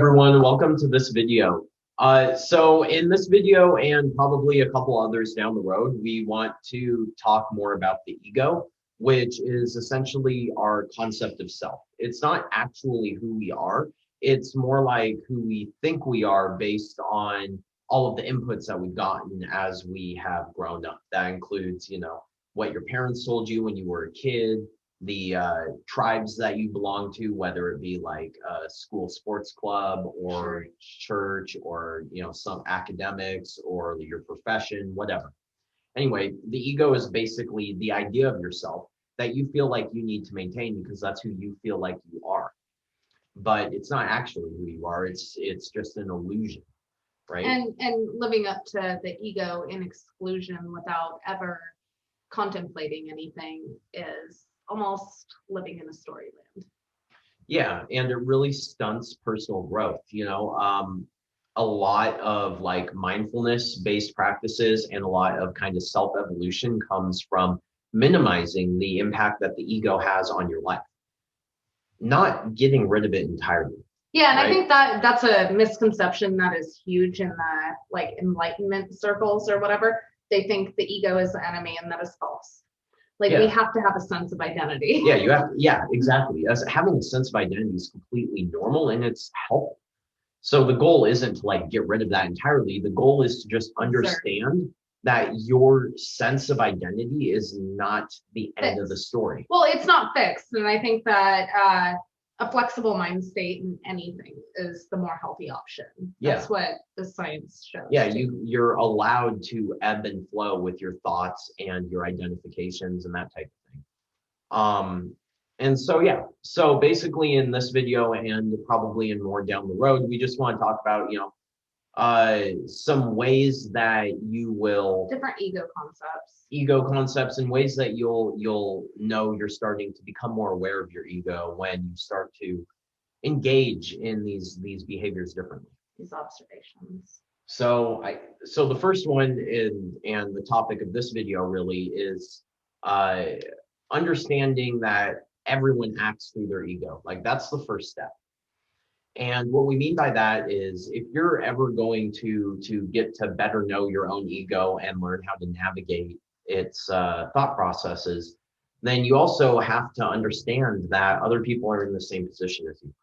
Everyone, welcome to this video. So in this video and probably a couple others down the road, we want to talk more about the ego, which is essentially our concept of self. It's not actually who we are. It's more like who we think we are based on all of the inputs that we've gotten as we have grown up. That includes, what your parents told you when you were a kid, the tribes that you belong to, whether it be like a school sports club or church or some academics or your profession, whatever. Anyway, the ego is basically the idea of yourself that you feel like you need to maintain because that's who you feel like you are. But it's not actually who you are. It's just an illusion, right? And living up to the ego in exclusion without ever contemplating anything is almost living in a storyland. Yeah, and it really stunts personal growth. A lot of like mindfulness based practices and a lot of kind of self evolution comes from minimizing the impact that the ego has on your life, not getting rid of it entirely. Yeah, and right? I think that's a misconception that is huge in the like enlightenment circles or whatever. They think the ego is the enemy, and that is false. Like we have to have a sense of identity. Yeah, exactly. As having a sense of identity is completely normal and it's helpful. So the goal isn't to like get rid of that entirely. The goal is to just understand that your sense of identity is not the end of the story. Well, it's not fixed. And I think that a flexible mind state in anything is the more healthy option. That's what the science shows. Yeah, you're allowed to ebb and flow with your thoughts and your identifications and that type of thing. And so basically in this video and probably in more down the road, we just want to talk about, some ways that you will different ego concepts and ways that you'll know you're starting to become more aware of your ego when you start to engage in these behaviors differently, these observations. So the first one and the topic of this video really is understanding that everyone acts through their ego. Like that's the first step. And what we mean by that is if you're ever going to get to better know your own ego and learn how to navigate its thought processes, then you also have to understand that other people are in the same position as you.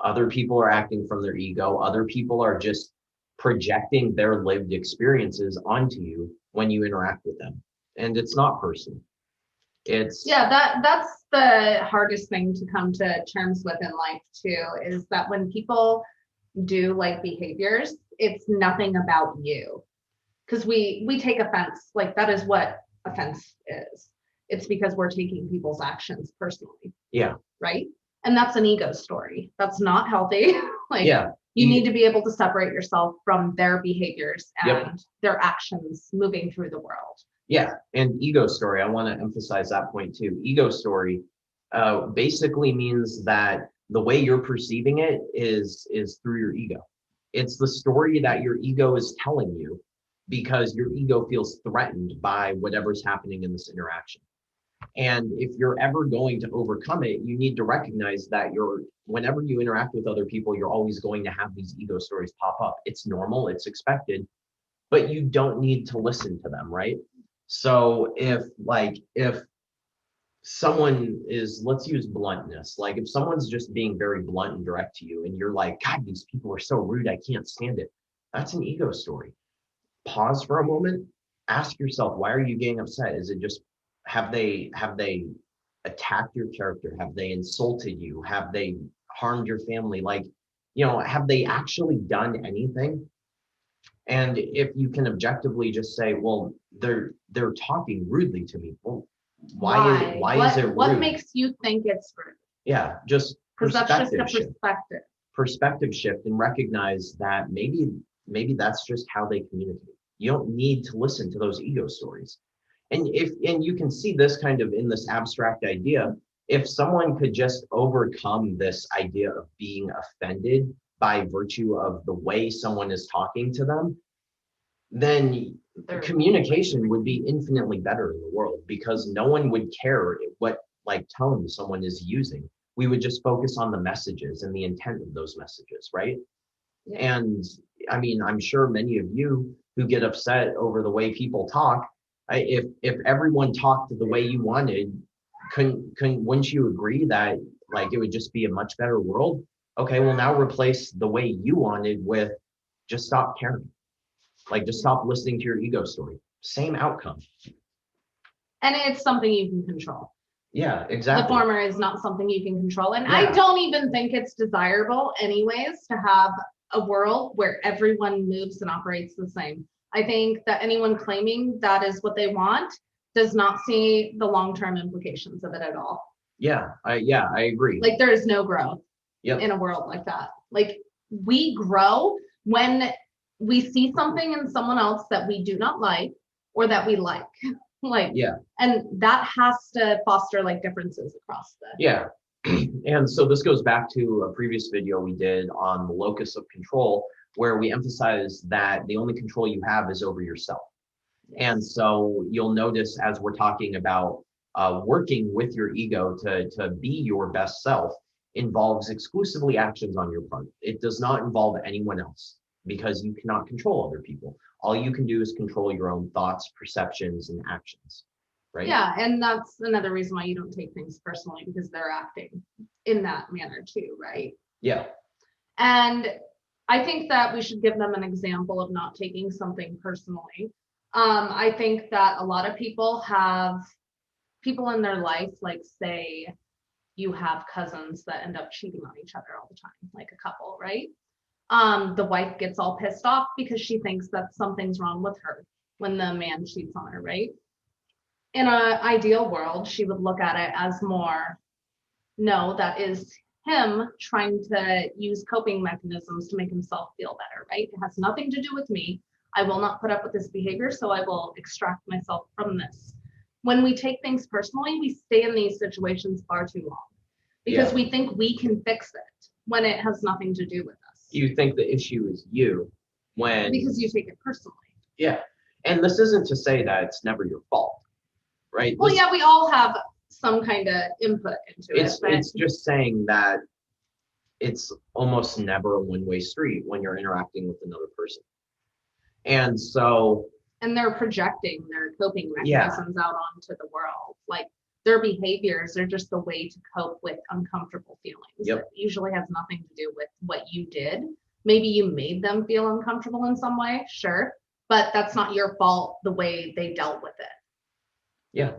Other people are acting from their ego. Other people are just projecting their lived experiences onto you when you interact with them. And it's not personal. That's the hardest thing to come to terms with in life too, is that when people do like behaviors, it's nothing about you. Because we take offense, like that is what offense is. It's because we're taking people's actions personally. Yeah. Right? And that's an ego story. That's not healthy. You need to be able to separate yourself from their behaviors and their actions moving through the world. Yeah, and ego story, I want to emphasize that point too. Ego story basically means that the way you're perceiving it is through your ego. It's the story that your ego is telling you because your ego feels threatened by whatever's happening in this interaction. And if you're ever going to overcome it, you need to recognize that whenever you interact with other people, you're always going to have these ego stories pop up. It's normal, it's expected, but you don't need to listen to them, right? So if someone is, let's use bluntness, like if someone's just being very blunt and direct to you and you're like, God, these people are so rude, I can't stand it. That's an ego story. Pause for a moment, ask yourself, why are you getting upset? Is it just, have they attacked your character? Have they insulted you? Have they harmed your family? Have they actually done anything? And if you can objectively just say, well, they're talking rudely to me. Well, why is it rude? What makes you think it's rude? Yeah, just perspective shift. Perspective shift and recognize that maybe that's just how they communicate. You don't need to listen to those ego stories. And you can see this kind of in this abstract idea, if someone could just overcome this idea of being offended by virtue of the way someone is talking to them, then communication would be infinitely better in the world because no one would care what tone someone is using. We would just focus on the messages and the intent of those messages, right? And I mean, I'm sure many of you who get upset over the way people talk, if everyone talked the way you wanted, wouldn't you agree that like it would just be a much better world? Okay, well now replace the way you wanted with just stop caring. Like just stop listening to your ego story. Same outcome. And it's something you can control. Yeah, The exactly. former is not something you can control. And Yeah. I don't even think it's desirable anyways to have a world where everyone moves and operates the same. I think that anyone claiming that is what they want does not see the long-term implications of it at all. Yeah, I agree. Like there is no growth Yep. in a world like that. Like we grow when we see something in someone else that we do not like or that we like. Like, Yeah. And that has to foster like differences across the. Yeah. And so this goes back to a previous video we did on the locus of control, where we emphasize that the only control you have is over yourself. And so you'll notice as we're talking about working with your ego to be your best self involves exclusively actions on your part. It does not involve anyone else because you cannot control other people. All you can do is control your own thoughts, perceptions, and actions. Right? Yeah, and that's another reason why you don't take things personally, because they're acting in that manner too, right? Yeah. And I think that we should give them an example of not taking something personally. I think that a lot of people have people in their life, like say you have cousins that end up cheating on each other all the time, like a couple, right? The wife gets all pissed off because she thinks that something's wrong with her when the man cheats on her, right? In an ideal world, she would look at it as more, no, that is him trying to use coping mechanisms to make himself feel better, right? It has nothing to do with me. I will not put up with this behavior, so I will extract myself from this. When we take things personally, we stay in these situations far too long because we think we can fix it when it has nothing to do with us. You think the issue is you because you take it personally. Yeah. And this isn't to say that it's never your fault. Right? Well, yeah, we all have some kind of input into it. It's just saying that it's almost never a one-way street when you're interacting with another person. And so. And they're projecting their coping mechanisms out onto the world. Like their behaviors are just the way to cope with uncomfortable feelings. Yep. It usually has nothing to do with what you did. Maybe you made them feel uncomfortable in some way, sure, but that's not your fault the way they dealt with it. Yeah,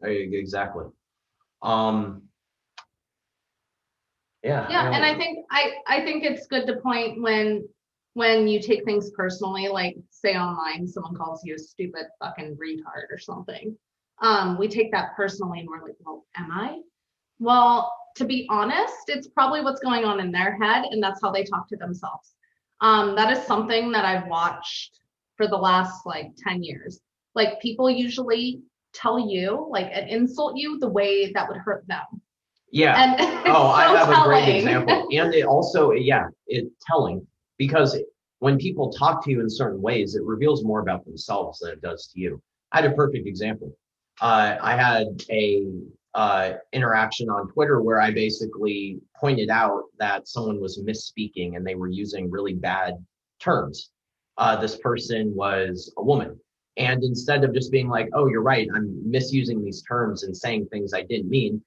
exactly. Yeah, and I think it's good to point when you take things personally, like say online, someone calls you a stupid fucking retard or something. We take that personally and we're like, well, am I? Well, to be honest, it's probably what's going on in their head, and that's how they talk to themselves. That is something that I've watched for the last like 10 years. Like people usually tell you, like, and insult you the way that would hurt them. Yeah. And I have a great example. And it also, it's telling because when people talk to you in certain ways, it reveals more about themselves than it does to you. I had a perfect example. I had a interaction on Twitter where I basically pointed out that someone was misspeaking and they were using really bad terms. This person was a woman. And instead of just being like, oh, you're right, I'm misusing these terms and saying things I didn't mean,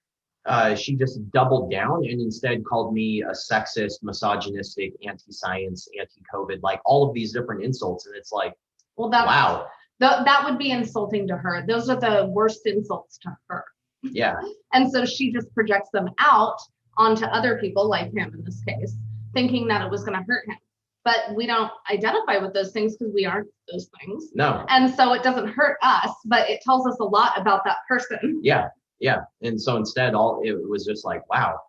she just doubled down and instead called me a sexist, misogynistic, anti-science, anti-COVID, like all of these different insults. And it's like, well, wow. That would be insulting to her. Those are the worst insults to her. Yeah. And so she just projects them out onto other people, like him in this case, thinking that it was going to hurt him. But we don't identify with those things because we aren't those things. No. And so it doesn't hurt us, but it tells us a lot about that person. Yeah. And so instead, it was just like, wow,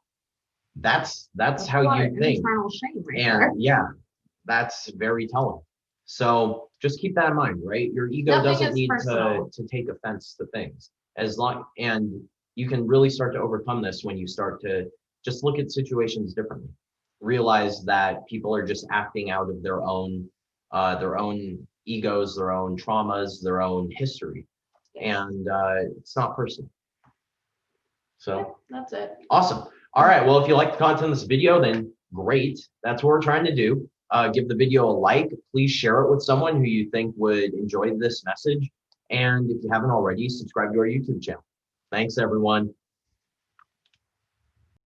that's how you think. Internal shame right and there. Yeah, that's very telling. So just keep that in mind, right? Your ego doesn't need to take offense to things and you can really start to overcome this when you start to just look at situations differently. Realize that people are just acting out of their own egos, their own traumas, their own history, and it's not personal. So that's it. Awesome. All right. Well, if you like the content of this video, then great. That's what we're trying to do. give the video a like. Please share it with someone who you think would enjoy this message. And if you haven't already, subscribe to our YouTube channel. Thanks, everyone.